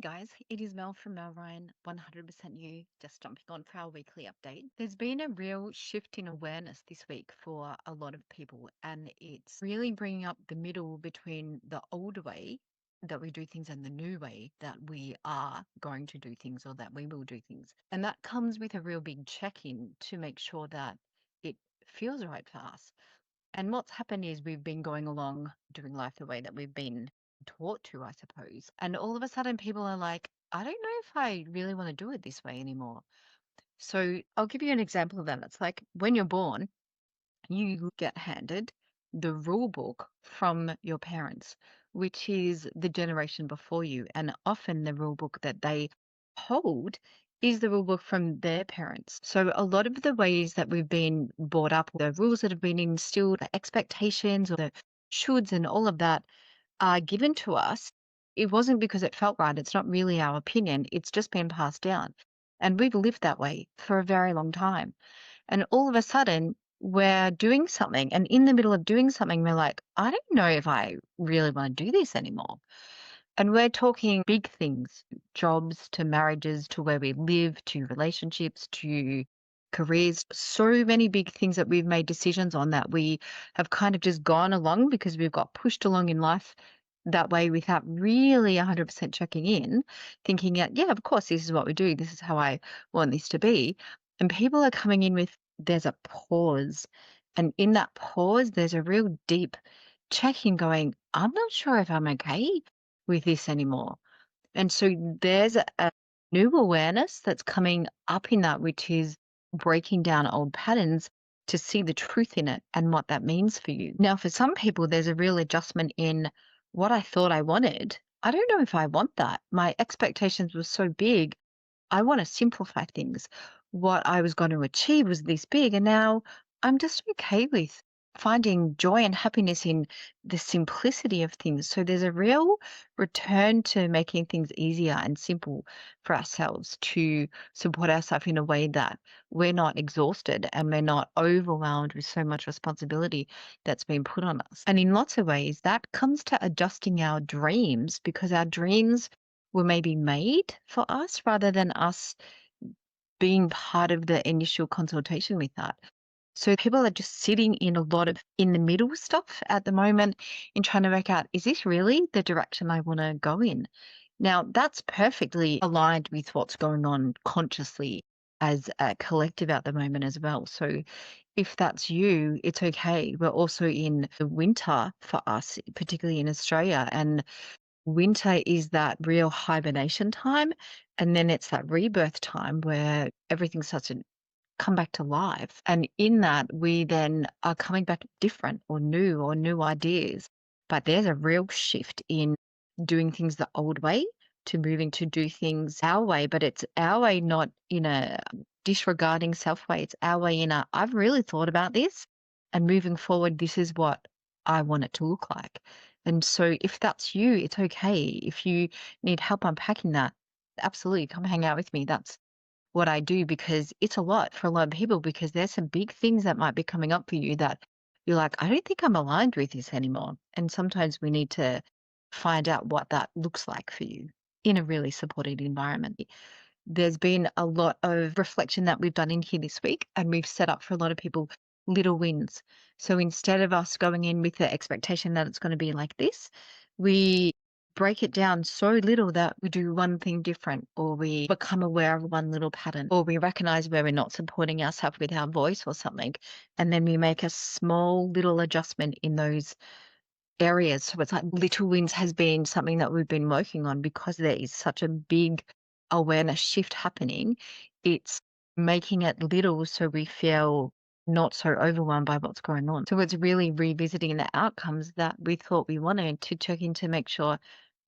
Hey guys, it is Mel from Mel Ryan, 100% you, just jumping on for our weekly update. There's been a real shift in awareness this week for a lot of people, and it's really bringing up the middle between the old way that we do things and the new way that we are going to do things or that we will do things. And that comes with a real big check in to make sure that it feels right for us. And what's happened is we've been going along doing life the way that we've been taught to, I suppose. And all of a sudden, people are like, I don't know if I really want to do it this way anymore. So I'll give you an example of that. It's like when you're born, you get handed the rule book from your parents, which is the generation before you. And often the rule book that they hold is the rule book from their parents. So a lot of the ways that we've been brought up, the rules that have been instilled, the expectations or the shoulds and all of that are given to us. It wasn't because it felt right. It's not really our opinion. It's just been passed down. And we've lived that way for a very long time. And all of a sudden, we're doing something. And in the middle of doing something, we're like, I don't know if I really want to do this anymore. And we're talking big things, jobs to marriages, to where we live, to relationships, to careers, so many big things that we've made decisions on that we have kind of just gone along because we've got pushed along in life that way without really 100% checking in, thinking, yeah, of course, this is what we do. This is how I want this to be. And people are coming in with, there's a pause. And in that pause, there's a real deep check in going, I'm not sure if I'm okay with this anymore. And so there's a new awareness that's coming up in that, which is breaking down old patterns to see the truth in it and what that means for you. Now, for some people, there's a real adjustment in what I thought I wanted. I don't know if I want that. My expectations were so big. I want to simplify things. What I was going to achieve was this big, and now I'm just okay with finding joy and happiness in the simplicity of things. So there's a real return to making things easier and simple for ourselves to support ourselves in a way that we're not exhausted and we're not overwhelmed with so much responsibility that's been put on us. And in lots of ways, that comes to adjusting our dreams because our dreams were maybe made for us rather than us being part of the initial consultation with that. So people are just sitting in a lot of in the middle stuff at the moment in trying to work out, is this really the direction I want to go in? Now, that's perfectly aligned with what's going on consciously as a collective at the moment as well. So if that's you, it's okay. We're also in the winter for us, particularly in Australia, and winter is that real hibernation time, and then it's that rebirth time where everything starts to come back to life. And in that, we then are coming back different or new ideas. But there's a real shift in doing things the old way to moving to do things our way. But it's our way, not in a disregarding self way. It's our way in a, I've really thought about this, and moving forward, this is what I want it to look like. And so if that's you, it's okay. If you need help unpacking that, absolutely come hang out with me. That's what I do because it's a lot for a lot of people because there's some big things that might be coming up for you that you're like, I don't think I'm aligned with this anymore. And sometimes we need to find out what that looks like for you in a really supported environment. There's been a lot of reflection that we've done in here this week, and we've set up for a lot of people little wins. So instead of us going in with the expectation that it's going to be like this, we break it down so little that we do one thing different, or we become aware of one little pattern, or we recognize where we're not supporting ourselves with our voice or something. And then we make a small little adjustment in those areas. So it's like little wins has been something that we've been working on because there is such a big awareness shift happening. It's making it little so we feel not so overwhelmed by what's going on. So it's really revisiting the outcomes that we thought we wanted to check in to make sure,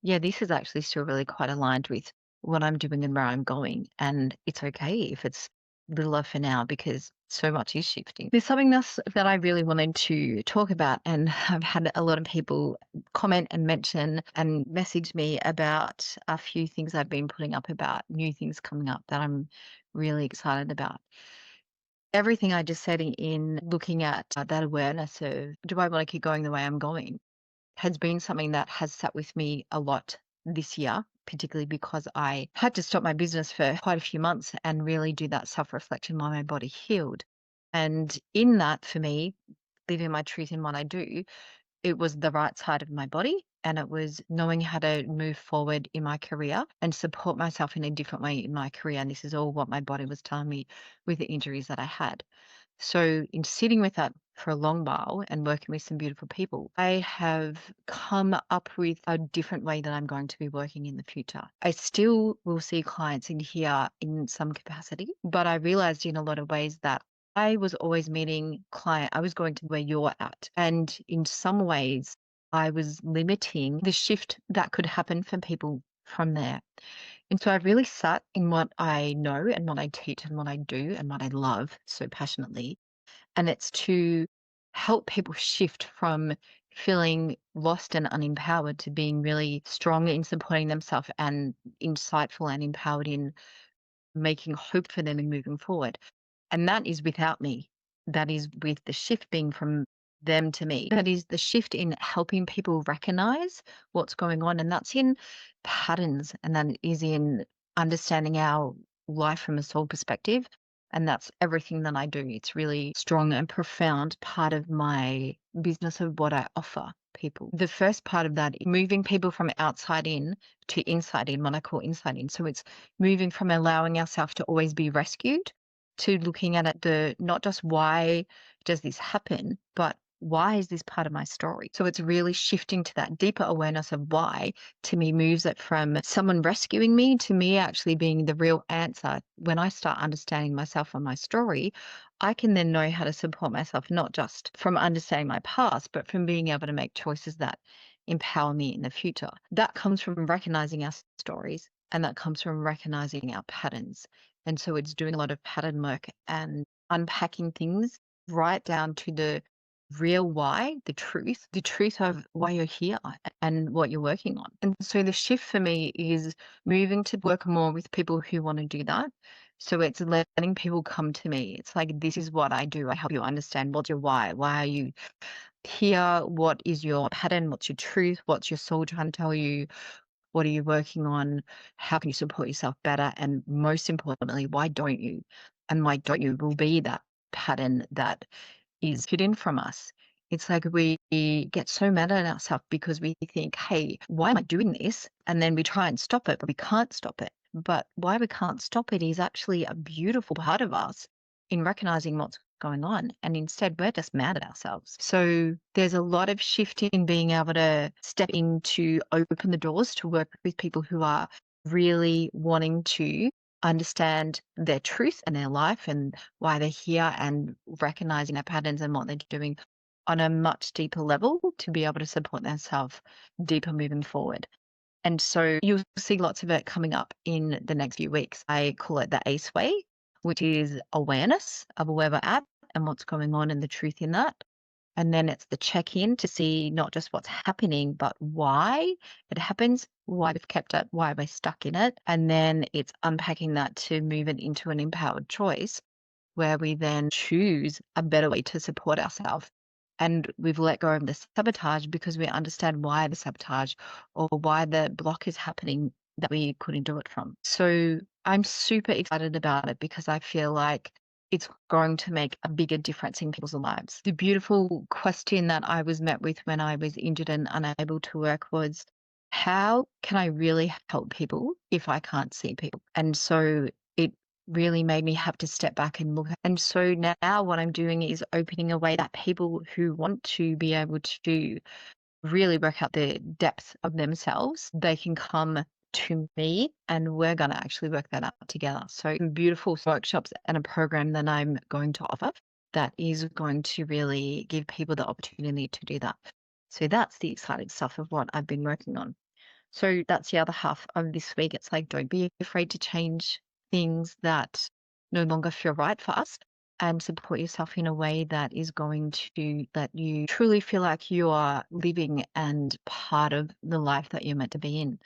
yeah, this is actually still really quite aligned with what I'm doing and where I'm going. And it's okay if it's littler for now because so much is shifting. There's something else that I really wanted to talk about, and I've had a lot of people comment and mention and message me about a few things I've been putting up about new things coming up that I'm really excited about. Everything I just said in looking at that awareness of, do I want to keep going the way I'm going, has been something that has sat with me a lot this year, particularly because I had to stop my business for quite a few months and really do that self-reflection while my body healed. And in that, for me, living my truth in what I do, it was the right side of my body, and it was knowing how to move forward in my career and support myself in a different way in my career. And this is all what my body was telling me with the injuries that I had. So, in sitting with that for a long while and working with some beautiful people, I have come up with a different way that I'm going to be working in the future. I still will see clients in here in some capacity, but I realized in a lot of ways that I was always meeting I was going to where you're at. And in some ways, I was limiting the shift that could happen for people from there. And so I've really sat in what I know and what I teach and what I do and what I love so passionately. And it's to help people shift from feeling lost and unempowered to being really strong in supporting themselves and insightful and empowered in making hope for them and moving forward. And that is without me. That is with the shift being from them to me. That is the shift in helping people recognize what's going on. And that's in patterns, and that is in understanding our life from a soul perspective. And that's everything that I do. It's really strong and profound part of my business of what I offer people. The first part of that is moving people from outside in to inside in, what I call inside in. So it's moving from allowing ourselves to always be rescued to looking at it, not just why does this happen, but why is this part of my story? So it's really shifting to that deeper awareness of why, to me, moves it from someone rescuing me to me actually being the real answer. When I start understanding myself and my story, I can then know how to support myself, not just from understanding my past, but from being able to make choices that empower me in the future. That comes from recognizing our stories, and that comes from recognizing our patterns. And so it's doing a lot of pattern work and unpacking things right down to the real why, the truth of why you're here and what you're working on. And so the shift for me is moving to work more with people who want to do that. So it's letting people come to me. It's like, this is what I do. I help you understand what's your why. Why are you here? What is your pattern? What's your truth? What's your soul trying to tell you? What are you working on? How can you support yourself better? And most importantly, why don't you? And why don't you will be that pattern that is hidden from us. It's like we get so mad at ourselves because we think, hey, why am I doing this? And then we try and stop it, but we can't stop it. But why we can't stop it is actually a beautiful part of us in recognizing what's going on. And instead, we're just mad at ourselves. So there's a lot of shift in being able to step in to open the doors to work with people who are really wanting to understand their truth and their life and why they're here, and recognizing their patterns and what they're doing on a much deeper level to be able to support themselves deeper moving forward. And so you'll see lots of it coming up in the next few weeks. I call it the ACE way, which is awareness of where we're at and what's going on and the truth in that. And then it's the check-in to see not just what's happening, but why it happens, why we've kept it, why we're stuck in it. And then it's unpacking that to move it into an empowered choice where we then choose a better way to support ourselves. And we've let go of the sabotage because we understand why the sabotage or why the block is happening that we couldn't do it from. So I'm super excited about it because I feel like it's going to make a bigger difference in people's lives. The beautiful question that I was met with when I was injured and unable to work was, how can I really help people if I can't see people? And so it really made me have to step back and look. And so now what I'm doing is opening a way that people who want to be able to really work out the depth of themselves, they can come to me and we're going to actually work that out together. So some beautiful workshops and a program that I'm going to offer that is going to really give people the opportunity to do that. So that's the exciting stuff of what I've been working on. So that's the other half of this week. It's like, don't be afraid to change things that no longer feel right for us, and support yourself in a way that is going to let you truly feel like you are living and part of the life that you're meant to be in.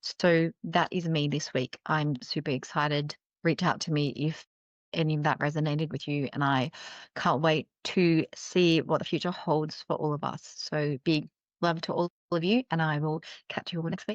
So that is me this week. I'm super excited. Reach out to me if any of that resonated with you, and I can't wait to see what the future holds for all of us. So big love to all of you, and I will catch you all next week.